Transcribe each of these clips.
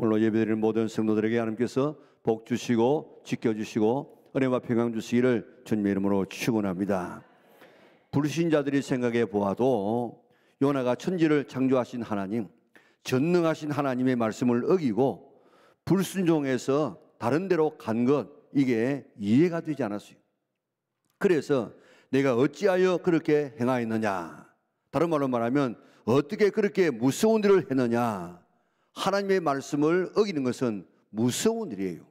오늘 예배드리는 모든 성도들에게 하나님께서 복 주시고 지켜주시고 은혜와 평강 주시기를 주님의 이름으로 축원합니다. 불신자들이 생각해 보아도 요나가 천지를 창조하신 하나님, 전능하신 하나님의 말씀을 어기고 불순종해서 다른 데로 간 것, 이게 이해가 되지 않았어요. 그래서 내가 어찌하여 그렇게 행하였느냐, 다른 말로 말하면 어떻게 그렇게 무서운 일을 했느냐. 하나님의 말씀을 어기는 것은 무서운 일이에요.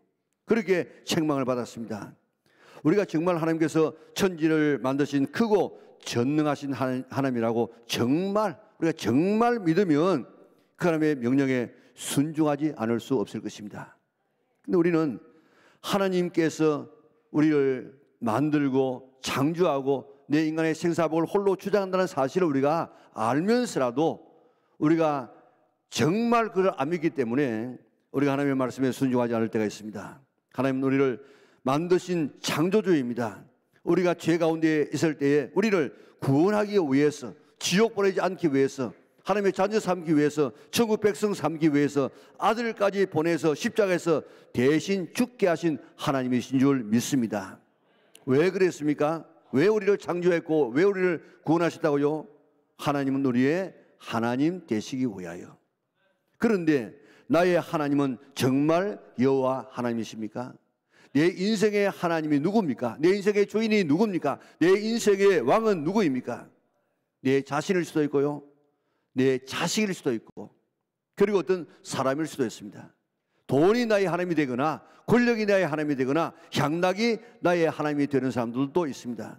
그렇게 책망을 받았습니다. 우리가 정말 하나님께서 천지를 만드신 크고 전능하신 하나님이라고 우리가 정말 믿으면 그 하나님의 명령에 순종하지 않을 수 없을 것입니다. 근데 우리는 하나님께서 우리를 만들고 창조하고 내 인간의 생사복을 홀로 주장한다는 사실을 우리가 알면서라도 우리가 정말 그걸 안 믿기 때문에 우리가 하나님의 말씀에 순종하지 않을 때가 있습니다. 하나님은 우리를 만드신 창조주입니다. 우리가 죄 가운데 있을 때에 우리를 구원하기 위해서, 지옥 보내지 않기 위해서, 하나님의 자녀 삼기 위해서, 천국 백성 삼기 위해서 아들까지 보내서 십자가에서 대신 죽게 하신 하나님이신 줄 믿습니다. 왜 그랬습니까? 왜 우리를 창조했고 왜 우리를 구원하셨다고요? 하나님은 우리의 하나님 되시기 위하여. 그런데 나의 하나님은 정말 여호와 하나님이십니까? 내 인생의 하나님이 누굽니까? 내 인생의 주인이 누굽니까? 내 인생의 왕은 누구입니까? 내 자신일 수도 있고요, 내 자식일 수도 있고, 그리고 어떤 사람일 수도 있습니다. 돈이 나의 하나님이 되거나 권력이 나의 하나님이 되거나 향락이 나의 하나님이 되는 사람들도 있습니다.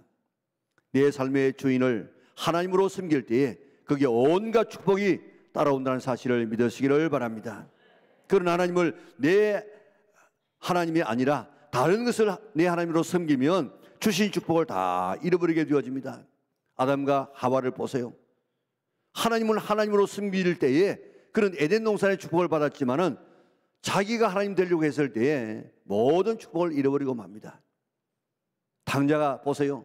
내 삶의 주인을 하나님으로 섬길 때에 거기에 온갖 축복이 따라온다는 사실을 믿으시기를 바랍니다. 그런 하나님을 내 하나님이 아니라 다른 것을 내 하나님으로 섬기면 주신 축복을 다 잃어버리게 되어집니다. 아담과 하와를 보세요. 하나님을 하나님으로 섬길 때에 그런 에덴 동산의 축복을 받았지만은 자기가 하나님 되려고 했을 때에 모든 축복을 잃어버리고 맙니다. 당자가 보세요.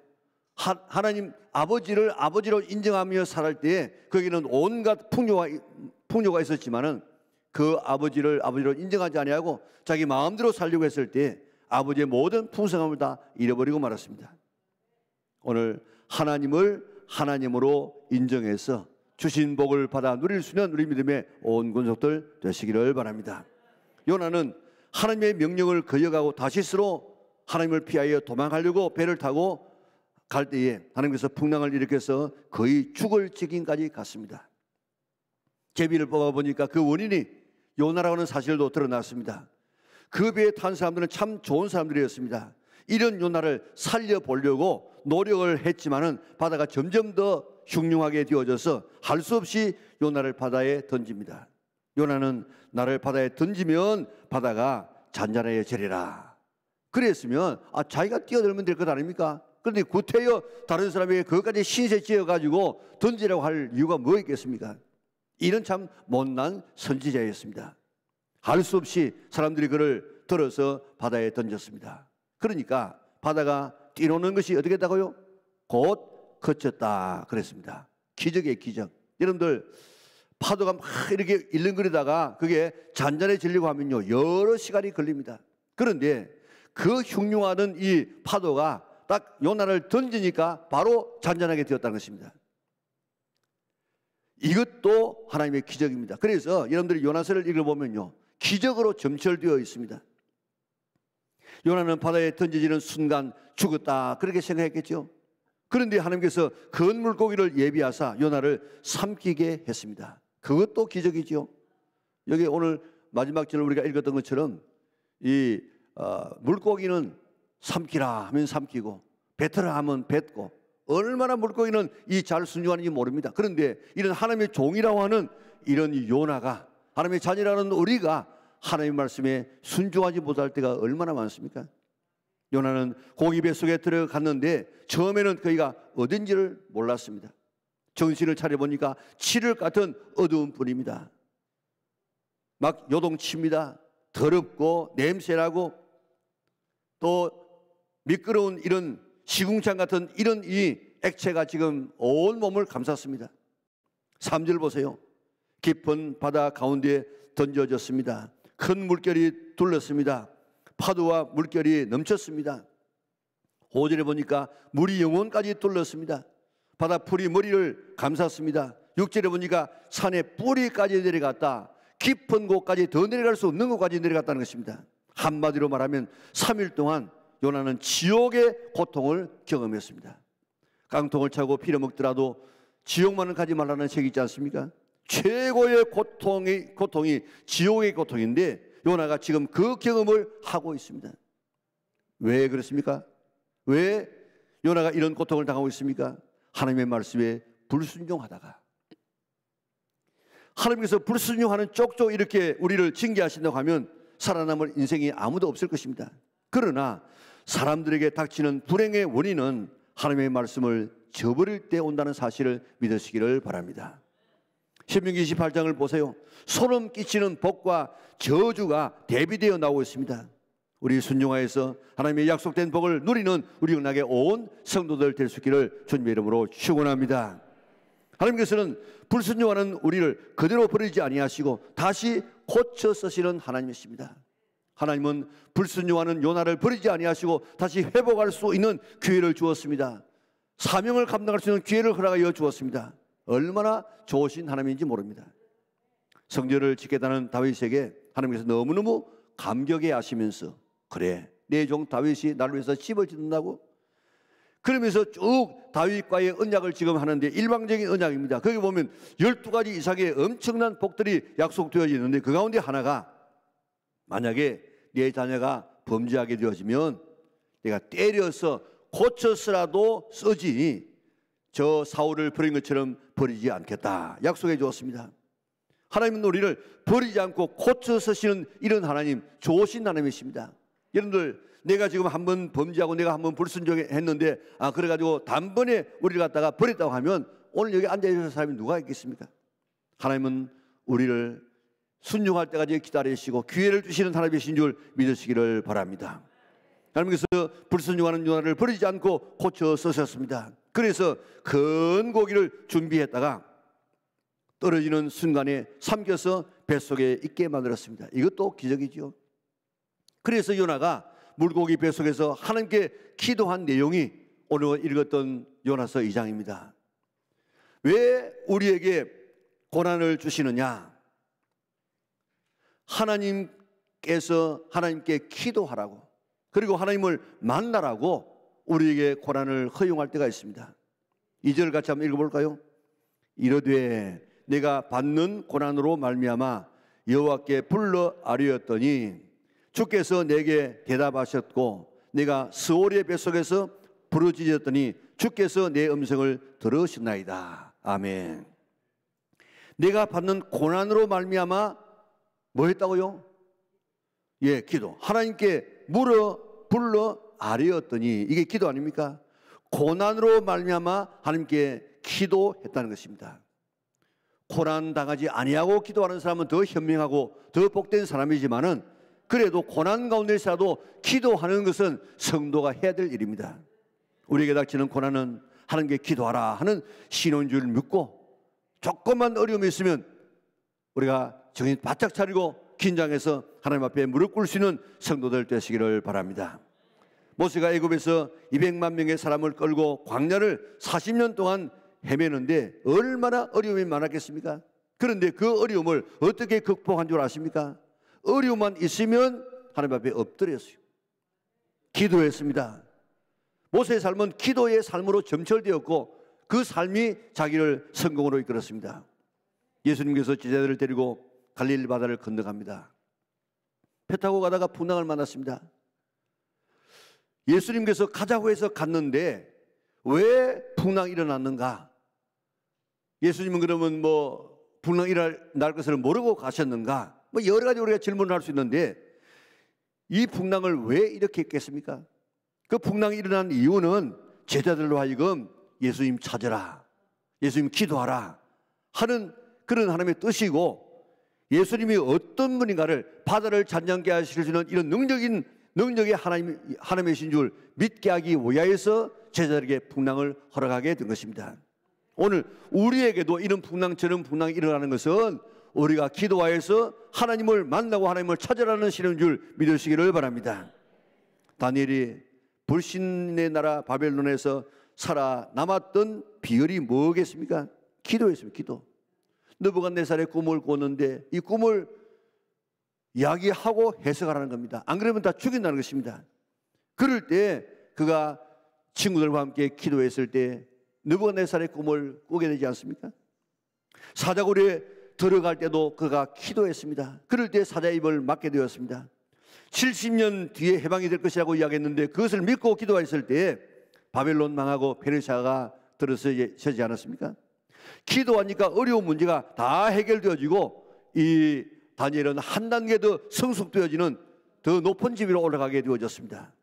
하나님 아버지를 아버지로 인정하며 살할 때에 거기는 온갖 풍요가 있었지만은 그 아버지를 아버지로 인정하지 아니하고 자기 마음대로 살려고 했을 때 아버지의 모든 풍성함을 다 잃어버리고 말았습니다. 오늘 하나님을 하나님으로 인정해서 주신 복을 받아 누릴 수 있는 우리 믿음의 온 군속들 되시기를 바랍니다. 요나는 하나님의 명령을 거역하고 다시스로 하나님을 피하여 도망가려고 배를 타고 갈 때에 하나님께서 풍랑을 일으켜서 거의 죽을 지경까지 갔습니다. 제비를 뽑아보니까 그 원인이 요나라고 하는 사실도 드러났습니다. 그 배에 탄 사람들은 참 좋은 사람들이었습니다. 이런 요나를 살려보려고 노력을 했지만은 바다가 점점 더 흉흉하게 되어져서 할 수 없이 요나를 바다에 던집니다. 요나는 나를 바다에 던지면 바다가 잔잔해지리라. 그랬으면 자기가 뛰어들면 될 것 아닙니까? 그런데 구태여 다른 사람에게 그것까지 신세 지어가지고 던지라고 할 이유가 뭐 있겠습니까? 이런 참 못난 선지자였습니다. 할 수 없이 사람들이 그를 들어서 바다에 던졌습니다. 그러니까 바다가 뛰노는 것이 어떻게 했다고요? 곧 그쳤다 그랬습니다. 기적이에요, 기적. 여러분들 파도가 막 이렇게 일렁거리다가 그게 잔잔해지려고 하면요 여러 시간이 걸립니다. 그런데 그 흉흉하던 이 파도가 딱 요나를 던지니까 바로 잔잔하게 되었다는 것입니다. 이것도 하나님의 기적입니다. 그래서 여러분들이 요나서를 읽어보면요 기적으로 점철되어 있습니다. 요나는 바다에 던져지는 순간 죽었다 그렇게 생각했겠죠. 그런데 하나님께서 큰 물고기를 예비하사 요나를 삼키게 했습니다. 그것도 기적이죠. 여기 오늘 마지막 절을 우리가 읽었던 것처럼 이 물고기는 삼키라 하면 삼키고 뱉으라 하면 뱉고 얼마나 물고기는 이 잘 순종하는지 모릅니다. 그런데 이런 하나님의 종이라고 하는 이런 요나가, 하나님의 자녀라는 우리가 하나님의 말씀에 순종하지 못할 때가 얼마나 많습니까? 요나는 고기 뱃속에 들어갔는데 처음에는 그이가 어딘지를 몰랐습니다. 정신을 차려보니까 칠흑 같은 어두운 뿐입니다. 막 요동칩니다. 더럽고 냄새나고 또 미끄러운 이런 시궁창 같은 이런 이 액체가 지금 온 몸을 감쌌습니다. 3절 보세요. 깊은 바다 가운데에 던져졌습니다. 큰 물결이 둘렀습니다. 파도와 물결이 넘쳤습니다. 5절에 보니까 물이 영혼까지 둘렀습니다. 바다풀이 머리를 감쌌습니다. 6절에 보니까 산의 뿌리까지 내려갔다. 깊은 곳까지 더 내려갈 수 없는 곳까지 내려갔다는 것입니다. 한마디로 말하면 3일 동안 요나는 지옥의 고통을 경험했습니다. 깡통을 차고 빌어먹더라도 지옥만은 가지 말라는 책이 있지 않습니까? 최고의 고통이 지옥의 고통인데 요나가 지금 그 경험을 하고 있습니다. 왜 그렇습니까? 왜 요나가 이런 고통을 당하고 있습니까? 하나님의 말씀에 불순종하다가, 하나님께서 불순종하는 쪽쪽 이렇게 우리를 징계하신다고 하면 살아남을 인생이 아무도 없을 것입니다. 그러나 사람들에게 닥치는 불행의 원인은 하나님의 말씀을 저버릴 때 온다는 사실을 믿으시기를 바랍니다. 신명기 28장을 보세요. 소름 끼치는 복과 저주가 대비되어 나오고 있습니다. 우리 순종하여서 하나님의 약속된 복을 누리는 우리 영락의 온 성도들 될 수 있기를 주님의 이름으로 축원합니다. 하나님께서는 불순종하는 우리를 그대로 버리지 아니하시고 다시 고쳐 쓰시는 하나님이십니다. 하나님은 불순종하는 요나를 버리지 아니하시고 다시 회복할 수 있는 기회를 주었습니다. 사명을 감당할 수 있는 기회를 허락하여 주었습니다. 얼마나 좋으신 하나님인지 모릅니다. 성전을 짓겠다는 다윗에게 하나님께서 너무너무 감격해 하시면서, 그래, 내 종 다윗이 나를 위해서 집을 짓는다고? 그러면서 쭉 다윗과의 언약을 지금 하는데 일방적인 언약입니다. 거기 보면 12가지 이상의 엄청난 복들이 약속되어 있는데 그 가운데 하나가, 만약에 내 자녀가 범죄하게 되어지면 내가 때려서 고쳐서라도 쓰지 저 사울을 버린 것처럼 버리지 않겠다 약속해 주었습니다. 하나님은 우리를 버리지 않고 고쳐 쓰시는 이런 하나님, 좋으신 하나님이십니다. 여러분들, 내가 지금 한번 범죄하고 내가 한번 불순종했는데 그래가지고 단번에 우리를 갖다가 버렸다고 하면 오늘 여기 앉아있는 사람이 누가 있겠습니까? 하나님은 우리를 순종할 때까지 기다리시고 기회를 주시는 하나님이신 줄 믿으시기를 바랍니다. 하나님께서 불순종하는 요나를 버리지 않고 고쳐 쓰셨습니다. 그래서 큰 고기를 준비했다가 떨어지는 순간에 삼켜서 뱃속에 있게 만들었습니다. 이것도 기적이죠. 그래서 요나가 물고기 뱃속에서 하나님께 기도한 내용이 오늘 읽었던 요나서 2장입니다. 왜 우리에게 고난을 주시느냐? 하나님께서 하나님께 기도하라고, 그리고 하나님을 만나라고 우리에게 고난을 허용할 때가 있습니다. 2절 같이 한번 읽어볼까요? 이르되 내가 받는 고난으로 말미암아 여호와께 불러 아뢰었더니 주께서 내게 대답하셨고 내가 스오리의 뱃속에서 부르짖었더니 주께서 내 음성을 들으셨나이다. 아멘. 내가 받는 고난으로 말미암아 뭐 했다고요? 예, 기도. 하나님께 불러 아뢰었더니, 이게 기도 아닙니까? 고난으로 말미암아 하나님께 기도했다는 것입니다. 고난 당하지 아니하고 기도하는 사람은 더 현명하고 더 복된 사람이지만은 그래도 고난 가운데서라도 기도하는 것은 성도가 해야 될 일입니다. 우리에게 닥치는 고난은 하나님께 기도하라 하는 신호인 줄 믿고, 조금만 어려움이 있으면 우리가 정신 바짝 차리고 긴장해서 하나님 앞에 무릎 꿇을 수 있는 성도들 되시기를 바랍니다. 모세가 애굽에서 200만 명의 사람을 끌고 광야를 40년 동안 헤매는데 얼마나 어려움이 많았겠습니까? 그런데 그 어려움을 어떻게 극복한 줄 아십니까? 어려움만 있으면 하나님 앞에 엎드렸어요. 기도했습니다. 모세의 삶은 기도의 삶으로 점철되었고 그 삶이 자기를 성공으로 이끌었습니다. 예수님께서 제자들을 데리고 갈릴리 바다를 건너갑니다. 배 타고 가다가 풍랑을 만났습니다. 예수님께서 가자고 해서 갔는데 왜 풍랑이 일어났는가? 예수님은 그러면 풍랑이 날 것을 모르고 가셨는가? 여러 가지 우리가 질문을 할 수 있는데 이 풍랑을 왜 이렇게 했겠습니까? 그 풍랑이 일어난 이유는 제자들로 하여금 예수님 찾으라, 예수님 기도하라 하는 그런 하나님의 뜻이고, 예수님이 어떤 분인가를 바다를 잔잔케 하실 수 있는 이런 능력의 하나님이신 줄 믿게 하기 위하여서 제자들에게 풍랑을 허락하게 된 것입니다. 오늘 우리에게도 이런 풍랑처럼 풍랑이 일어나는 것은 우리가 기도하여서 하나님을 만나고 하나님을 찾으라는 시는 줄 믿으시기를 바랍니다. 다니엘이 불신의 나라 바벨론에서 살아남았던 비결이 뭐겠습니까? 기도였습니다. 기도. 느부갓네살의 꿈을 꿨는데 이 꿈을 이야기하고 해석하라는 겁니다. 안 그러면 다 죽인다는 것입니다. 그럴 때 그가 친구들과 함께 기도했을 때 느부갓네살의 꿈을 꾸게 되지 않습니까? 사자굴에 들어갈 때도 그가 기도했습니다. 그럴 때 사자의 입을 막게 되었습니다. 70년 뒤에 해방이 될 것이라고 이야기했는데 그것을 믿고 기도했을 때 바벨론 망하고 페르시아가 들어서지 않았습니까? 기도하니까 어려운 문제가 다 해결되어지고 이 다니엘은 한 단계 더 성숙되어지는 더 높은 지위로 올라가게 되어졌습니다.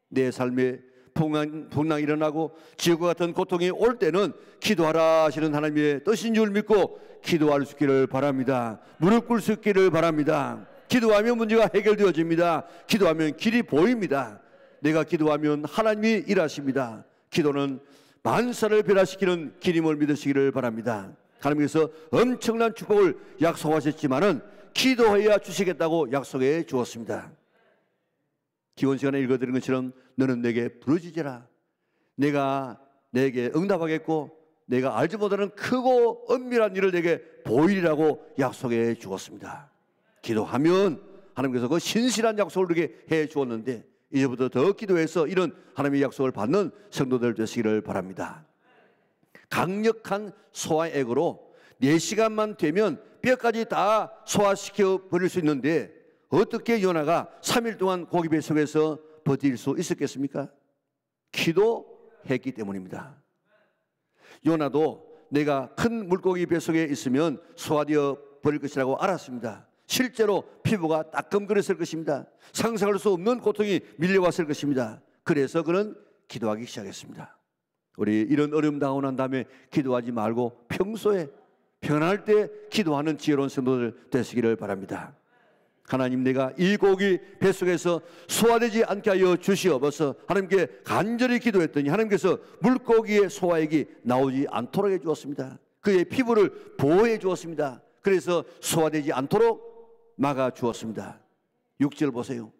내 삶에 풍랑이 일어나고 지옥과 같은 고통이 올 때는 기도하라 하시는 하나님의 뜻인 줄 믿고 기도할 수 있기를 바랍니다. 무릎 꿇을 수 있기를 바랍니다. 기도하면 문제가 해결되어집니다. 기도하면 길이 보입니다. 내가 기도하면 하나님이 일하십니다. 기도는 만사를 변화시키는 길임을 믿으시기를 바랍니다. 하나님께서 엄청난 축복을 약속하셨지만은 기도해야 주시겠다고 약속해 주었습니다. 기원 시간에 읽어드린 것처럼 너는 내게 부르짖으라. 내가 내게 응답하겠고 내가 알지 못하는 크고 엄밀한 일을 내게 보이리라고 약속해 주었습니다. 기도하면 하나님께서 그 신실한 약속을 우리에게 해 주었는데 이제부터 더 기도해서 이런 하나님의 약속을 받는 성도들 되시기를 바랍니다. 강력한 소화액으로 4시간만 되면 뼈까지 다 소화시켜 버릴 수 있는데 어떻게 요나가 3일 동안 고기 뱃속에서 버틸 수 있었겠습니까? 기도했기 때문입니다. 요나도 내가 큰 물고기 뱃속에 있으면 소화되어 버릴 것이라고 알았습니다. 실제로 피부가 따끔거렸을 것입니다. 상상할 수 없는 고통이 밀려왔을 것입니다. 그래서 그는 기도하기 시작했습니다. 우리 이런 어려움 당하고 난 다음에 기도하지 말고 평소에 편할 때 기도하는 지혜로운 성도들 되시기를 바랍니다. 하나님, 내가 이 고기 뱃속에서 소화되지 않게 하여 주시옵소서. 하나님께 간절히 기도했더니 하나님께서 물고기의 소화액이 나오지 않도록 해주었습니다. 그의 피부를 보호해 주었습니다. 그래서 소화되지 않도록 막아 주었습니다. 6절 보세요.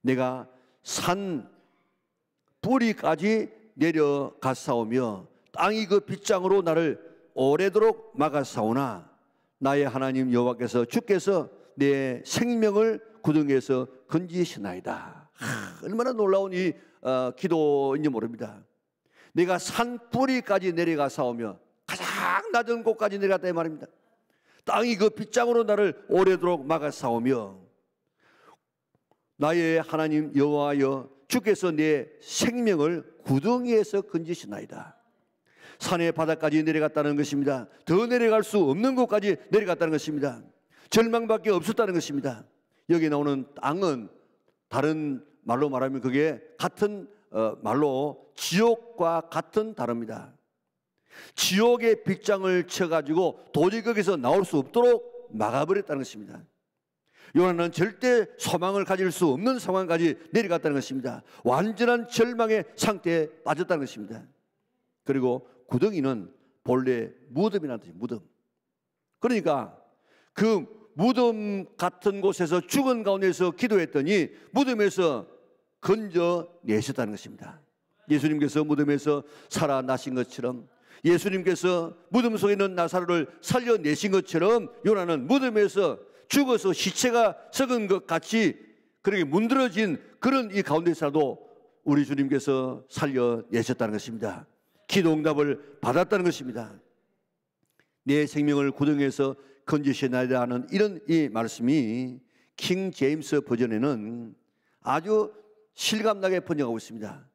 내가 산 뿌리까지 내려갔사오며 땅이 그 빗장으로 나를 오래도록 막았사오나 나의 하나님 여호와께서 주께서 내 생명을 구덩이에서 건지시나이다. 얼마나 놀라운 이 기도인지 모릅니다. 내가 산 뿌리까지 내려가사오며 가장 낮은 곳까지 내려갔다 이 말입니다. 땅이 그 빗장으로 나를 오래도록 막아싸우며 나의 하나님 여호와여 주께서 내 생명을 구덩이에서 건지시나이다. 산의 바닥까지 내려갔다는 것입니다. 더 내려갈 수 없는 곳까지 내려갔다는 것입니다. 절망밖에 없었다는 것입니다. 여기 나오는 땅은 다른 말로 말하면 그게 같은 말로 지옥과 같은 단어입니다. 지옥의 빗장을 쳐가지고 도저히 거기서 나올 수 없도록 막아버렸다는 것입니다. 요나는 절대 소망을 가질 수 없는 상황까지 내려갔다는 것입니다. 완전한 절망의 상태에 빠졌다는 것입니다. 그리고 구덩이는 본래 무덤이라는 뜻이에요. 무덤. 그러니까 그 무덤 같은 곳에서 죽은 가운데서 기도했더니 무덤에서 건져내셨다는 것입니다. 예수님께서 무덤에서 살아나신 것처럼, 예수님께서 무덤 속에 있는 나사로를 살려내신 것처럼 요나는 무덤에서 죽어서 시체가 썩은 것 같이 그렇게 문드러진 그런 이 가운데서라도 우리 주님께서 살려내셨다는 것입니다. 기도 응답을 받았다는 것입니다. 내 생명을 구덩이에서 건지시나이다 하는 이런 이 말씀이 킹 제임스 버전에는 아주 실감나게 번역하고 있습니다.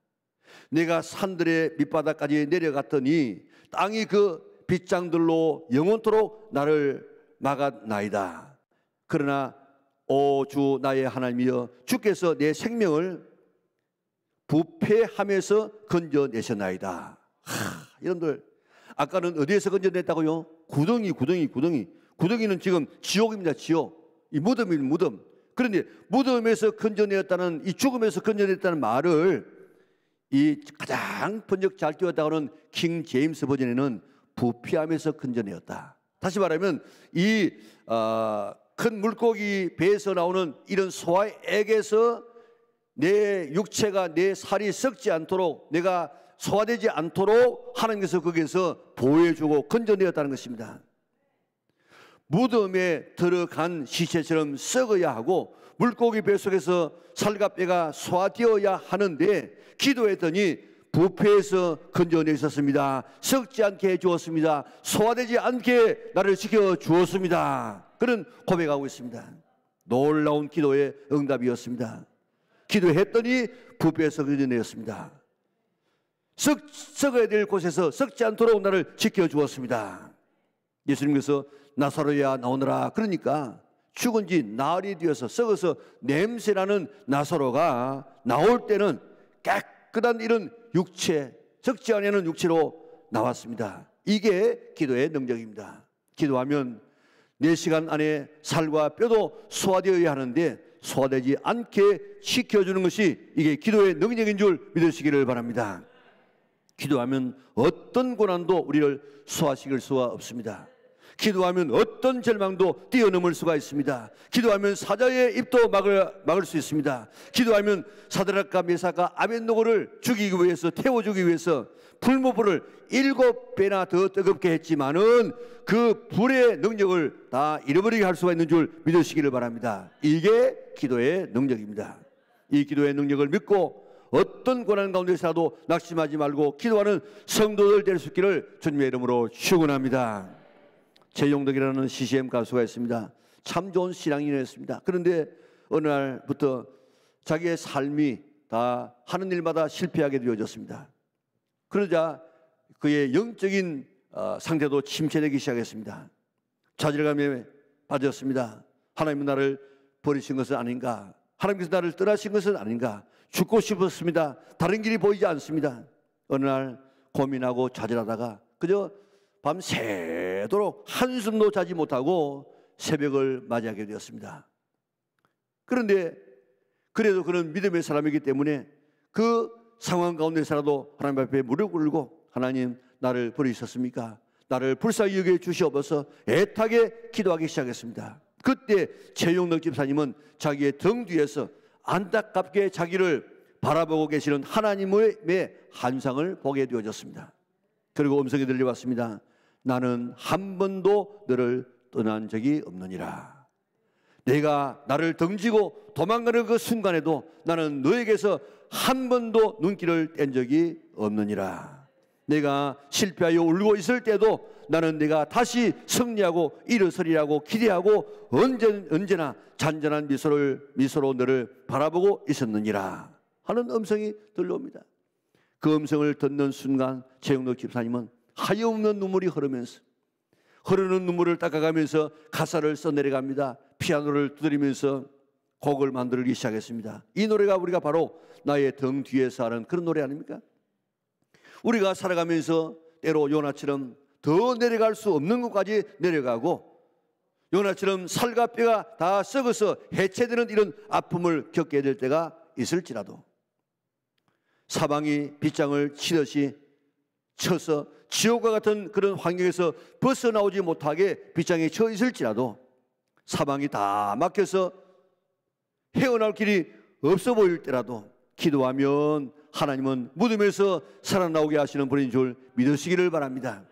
내가 산들의 밑바닥까지 내려갔더니 땅이 그 빗장들로 영원토록 나를 막았나이다. 그러나 오 주 나의 하나님이여 주께서 내 생명을 부패함에서 건져내셨나이다. 여러분들 아까는 어디에서 건져냈다고요? 구덩이는 지금 지옥입니다. 지옥. 이 무덤입니다. 무덤. 그런데 무덤에서 건져내었다는, 이 죽음에서 건져냈다는 말을 이 가장 번역 잘 띄웠다고는 킹 제임스 버전에는 부패함에서 건져내었다. 다시 말하면 이 큰 물고기 배에서 나오는 이런 소화의 액에서 내 육체가, 내 살이 썩지 않도록, 내가 소화되지 않도록 하나님께서 거기에서 보호해주고 건져내었다는 것입니다. 무덤에 들어간 시체처럼 썩어야 하고 물고기 배 속에서 살과 뼈가 소화되어야 하는데, 기도했더니 부패에서 건져내셨습니다. 썩지 않게 해주었습니다. 소화되지 않게 나를 지켜주었습니다. 그런 고백하고 있습니다. 놀라운 기도의 응답이었습니다. 기도했더니 부패에서 건져내었습니다. 썩어야 될 곳에서 썩지 않도록 나를 지켜주었습니다. 예수님께서 나사로야 나오너라 그러니까 죽은 지 나흘이 되어서 썩어서 냄새나는 나사로가 나올 때는 깨끗한 이런 육체, 썩지 않는 육체로 나왔습니다. 이게 기도의 능력입니다. 기도하면 4시간 안에 살과 뼈도 소화되어야 하는데 소화되지 않게 지켜주는 것이 이게 기도의 능력인 줄 믿으시기를 바랍니다. 기도하면 어떤 고난도 우리를 소화시킬 수가 없습니다. 기도하면 어떤 절망도 뛰어넘을 수가 있습니다. 기도하면 사자의 입도 막을 수 있습니다. 기도하면 사드락과 메삭과 아벳노고를 죽이기 위해서, 태워주기 위해서 불모불을 7배나 더 뜨겁게 했지만은 그 불의 능력을 다 잃어버리게 할 수가 있는 줄 믿으시기를 바랍니다. 이게 기도의 능력입니다. 이 기도의 능력을 믿고 어떤 고난 가운데서라도 낙심하지 말고 기도하는 성도들 될 수 있기를 주님의 이름으로 축원합니다. 최용덕이라는 CCM 가수가 있습니다. 참 좋은 신앙인이었습니다. 그런데 어느 날부터 자기의 삶이 다 하는 일마다 실패하게 되어졌습니다. 그러자 그의 영적인 상태도 침체되기 시작했습니다. 좌절감에 빠졌습니다. 하나님은 나를 버리신 것은 아닌가? 하나님께서 나를 떠나신 것은 아닌가? 죽고 싶었습니다. 다른 길이 보이지 않습니다. 어느 날 고민하고 좌절하다가 그저 밤새도록 한숨도 자지 못하고 새벽을 맞이하게 되었습니다. 그런데 그래도 그는 믿음의 사람이기 때문에 그 상황 가운데서라도 하나님 앞에 무릎 꿇고 하나님 나를 버리셨습니까? 나를 불쌍히 여겨 주시옵소서 애타게 기도하기 시작했습니다. 그때 최용덕 집사님은 자기의 등 뒤에서 안타깝게 자기를 바라보고 계시는 하나님의 환상을 보게 되어졌습니다. 그리고 음성이 들려왔습니다. 나는 한 번도 너를 떠난 적이 없느니라. 내가 나를 던지고 도망가는 그 순간에도 나는 너에게서 한 번도 눈길을 뗀 적이 없느니라. 내가 실패하여 울고 있을 때도 나는 내가 다시 승리하고 일어서리라고 기대하고 언제나 잔잔한 미소로 너를 바라보고 있었느니라 하는 음성이 들려옵니다. 그 음성을 듣는 순간 최용덕 집사님은 하염없는 눈물이 흐르는 눈물을 닦아가면서 가사를 써내려갑니다. 피아노를 두드리면서 곡을 만들기 시작했습니다. 이 노래가 우리가 바로 나의 등 뒤에서 하는 그런 노래 아닙니까? 우리가 살아가면서 때로 요나처럼 더 내려갈 수 없는 곳까지 내려가고 요나처럼 살과 뼈가 다 썩어서 해체되는 이런 아픔을 겪게 될 때가 있을지라도 사방이 빗장을 치듯이 쳐서 지옥과 같은 그런 환경에서 벗어나오지 못하게 빗장에 쳐 있을지라도 사방이 다 막혀서 헤어나올 길이 없어 보일 때라도 기도하면 하나님은 무덤에서 살아나오게 하시는 분인 줄 믿으시기를 바랍니다.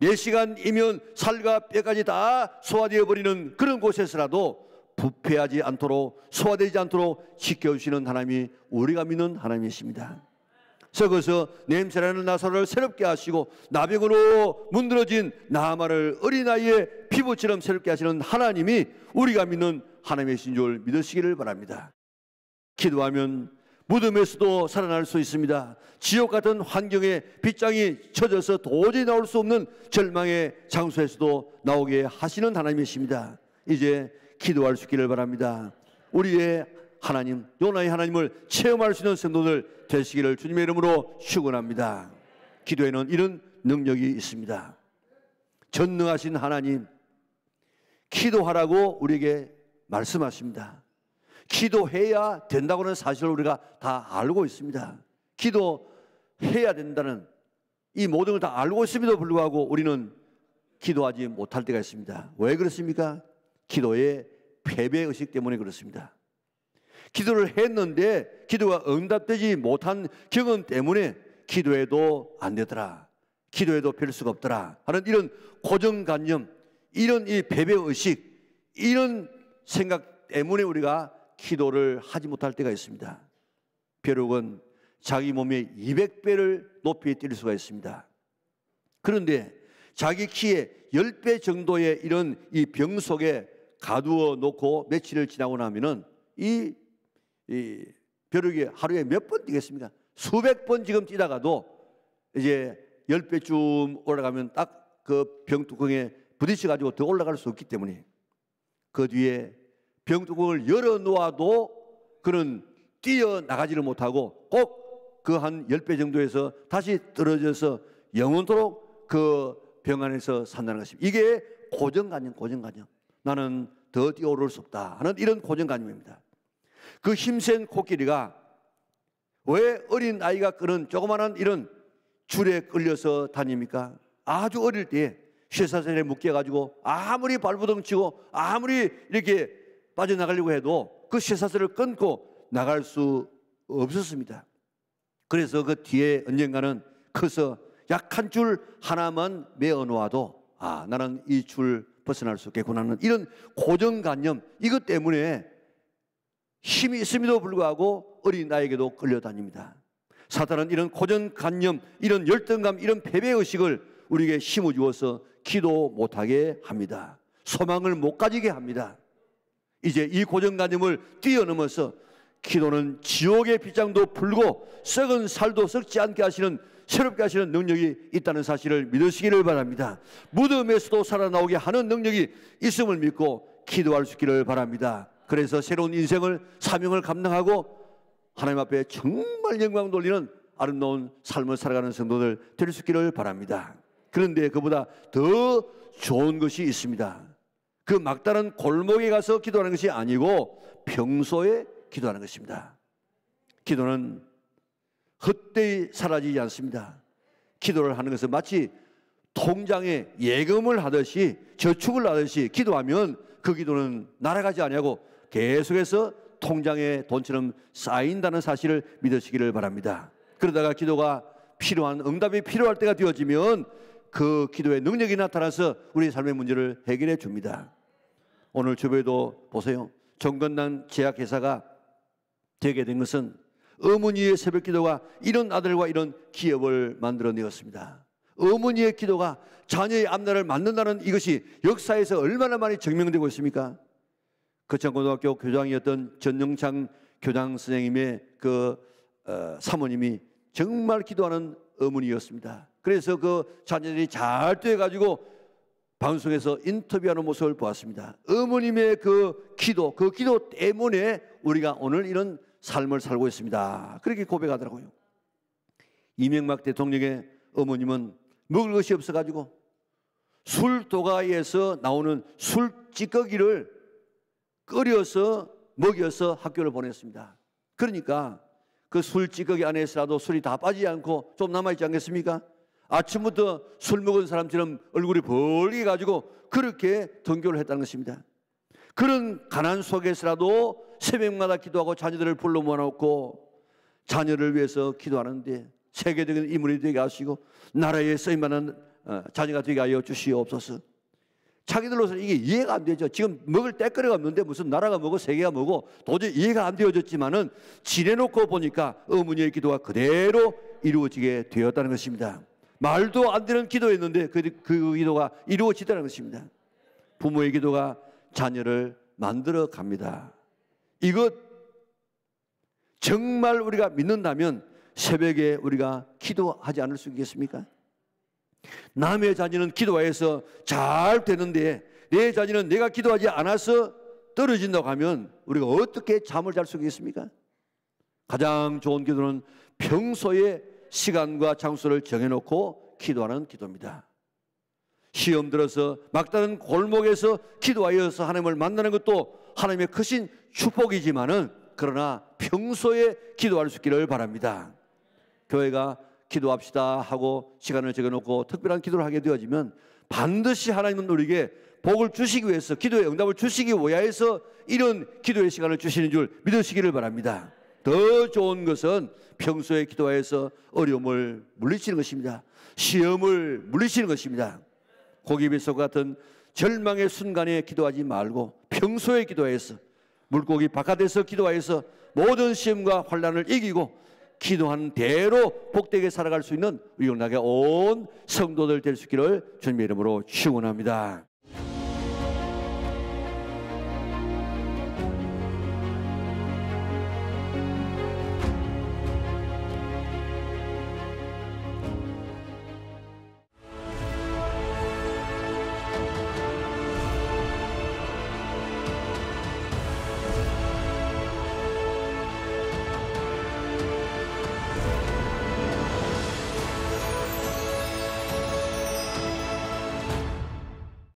4시간이면 살과 뼈까지 다 소화되어 버리는 그런 곳에서라도 부패하지 않도록 소화되지 않도록 지켜주시는 하나님이 우리가 믿는 하나님이십니다. 썩어서 냄새나는 나사로를 새롭게 하시고 나병으로 문드러진 나아마를 어린아이의 피부처럼 새롭게 하시는 하나님이 우리가 믿는 하나님이신 줄 믿으시기를 바랍니다. 기도하면 무덤에서도 살아날 수 있습니다. 지옥 같은 환경에 빗장이 쳐져서 도저히 나올 수 없는 절망의 장소에서도 나오게 하시는 하나님이십니다. 이제 기도할 수 있기를 바랍니다. 우리의 하나님, 요나의 하나님을 체험할 수 있는 성도들 되시기를 주님의 이름으로 축원합니다. 기도에는 이런 능력이 있습니다. 전능하신 하나님, 기도하라고 우리에게 말씀하십니다. 기도해야 된다고는 사실을 우리가 다 알고 있습니다. 기도해야 된다는 이 모든 걸 다 알고 있음에도 불구하고 우리는 기도하지 못할 때가 있습니다. 왜 그렇습니까? 기도의 패배의식 때문에 그렇습니다. 기도를 했는데 기도가 응답되지 못한 경험 때문에 기도해도 안 되더라, 기도해도 별 수가 없더라 하는 이런 고정관념, 이런 이 패배의식, 이런 생각 때문에 우리가 기도를 하지 못할 때가 있습니다. 벼룩은 자기 몸의 200배를 높이 뛸 수가 있습니다. 그런데 자기 키의 10배 정도의 이런 이 병 속에 가두어 놓고 며칠을 지나고 나면은 이 벼룩이 하루에 몇 번 뛰겠습니까? 수백 번 지금 뛰다가도 이제 10배쯤 올라가면 딱 그 병뚜껑에 부딪혀 가지고 더 올라갈 수 없기 때문에 그 뒤에 병뚜껑을 열어 놓아도 그는 뛰어나가지를 못하고 꼭 그 한 10배 정도에서 다시 떨어져서 영원토록 그 병 안에서 산다는 것입니다. 이게 고정관념. 나는 더 뛰어오를 수 없다 하는 이런 고정관념입니다. 그 힘센 코끼리가 왜 어린 아이가 끄는 조그마한 이런 줄에 끌려서 다닙니까? 아주 어릴 때 쇠사슬에 묶여가지고 아무리 발부둥 치고 아무리 이렇게 빠져나가려고 해도 그 쇠사슬을 끊고 나갈 수 없었습니다. 그래서 그 뒤에 언젠가는 커서 약한 줄 하나만 메어 놓아도 나는 이 줄 벗어날 수 없겠구나 하는 이런 고정관념, 이것 때문에 힘이 있음에도 불구하고 어린 아이에게도 끌려다닙니다. 사탄은 이런 고정관념, 이런 열등감, 이런 패배의식을 우리에게 심어주어서 기도 못하게 합니다. 소망을 못 가지게 합니다. 이제 이 고정관념을 뛰어넘어서 기도는 지옥의 빗장도 불고 썩은 살도 썩지 않게 하시는, 새롭게 하시는 능력이 있다는 사실을 믿으시기를 바랍니다. 무덤에서도 살아나오게 하는 능력이 있음을 믿고 기도할 수 있기를 바랍니다. 그래서 새로운 인생을, 사명을 감당하고 하나님 앞에 정말 영광 돌리는 아름다운 삶을 살아가는 성도들 될 수 있기를 바랍니다. 그런데 그보다 더 좋은 것이 있습니다. 그 막다른 골목에 가서 기도하는 것이 아니고 평소에 기도하는 것입니다. 기도는 헛되이 사라지지 않습니다. 기도를 하는 것은 마치 통장에 예금을 하듯이, 저축을 하듯이 기도하면 그 기도는 날아가지 아니하고 계속해서 통장에 돈처럼 쌓인다는 사실을 믿으시기를 바랍니다. 그러다가 기도가 필요한, 응답이 필요할 때가 되어지면 그 기도의 능력이 나타나서 우리 삶의 문제를 해결해 줍니다. 오늘 주변에도 보세요. 정건당 제약회사가 되게 된 것은 어머니의 새벽 기도가 이런 아들과 이런 기업을 만들어내었습니다. 어머니의 기도가 자녀의 앞날을 만든다는 이것이 역사에서 얼마나 많이 증명되고 있습니까? 거창고등학교 교장이었던 전영창 교장 선생님의 그 사모님이 정말 기도하는 어머니였습니다. 그래서 그 자녀들이 잘 돼가지고 방송에서 인터뷰하는 모습을 보았습니다. 어머님의 그 기도 때문에 우리가 오늘 이런 삶을 살고 있습니다. 그렇게 고백하더라고요. 이명박 대통령의 어머님은 먹을 것이 없어가지고 술도가에서 나오는 술찌꺼기를 끓여서 먹여서 학교를 보냈습니다. 그러니까 그 술찌꺼기 안에서라도 술이 다 빠지지 않고 좀 남아있지 않겠습니까? 아침부터 술 먹은 사람처럼 얼굴이 벌게 가지고 그렇게 등교를 했다는 것입니다. 그런 가난 속에서라도 새벽마다 기도하고 자녀들을 불러 모아놓고 자녀를 위해서 기도하는데 세계적인 인물이 되게 하시고 나라에 쓰임받는 자녀가 되게 하여 주시옵소서. 자기들로서는 이게 이해가 안 되죠. 지금 먹을 때거리가 없는데 무슨 나라가 뭐고 세계가 뭐고 도저히 이해가 안 되어졌지만은 지내놓고 보니까 어머니의 기도가 그대로 이루어지게 되었다는 것입니다. 말도 안 되는 기도였는데 그 기도가 이루어지다는 것입니다. 부모의 기도가 자녀를 만들어 갑니다. 이것 정말 우리가 믿는다면 새벽에 우리가 기도하지 않을 수 있겠습니까? 남의 자녀는 기도해서 잘 되는데 내 자녀는 내가 기도하지 않아서 떨어진다고 하면 우리가 어떻게 잠을 잘 수 있겠습니까? 가장 좋은 기도는 평소에 시간과 장소를 정해놓고 기도하는 기도입니다. 시험 들어서 막다른 골목에서 기도하여서 하나님을 만나는 것도 하나님의 크신 축복이지만은 그러나 평소에 기도할 수 있기를 바랍니다. 교회가 기도합시다 하고 시간을 정해놓고 특별한 기도를 하게 되어지면 반드시 하나님은 우리에게 복을 주시기 위해서, 기도의 응답을 주시기 위하여서 이런 기도의 시간을 주시는 줄 믿으시기를 바랍니다. 더 좋은 것은 평소에 기도하여서 어려움을 물리치는 것입니다. 시험을 물리치는 것입니다. 고기비석 같은 절망의 순간에 기도하지 말고 평소에 기도하여서, 물고기 바깥에서 기도하여서 모든 시험과 환난을 이기고 기도한 대로 복되게 살아갈 수 있는 위원하게 온 성도들 될 수 있기를 주님의 이름으로 축원합니다.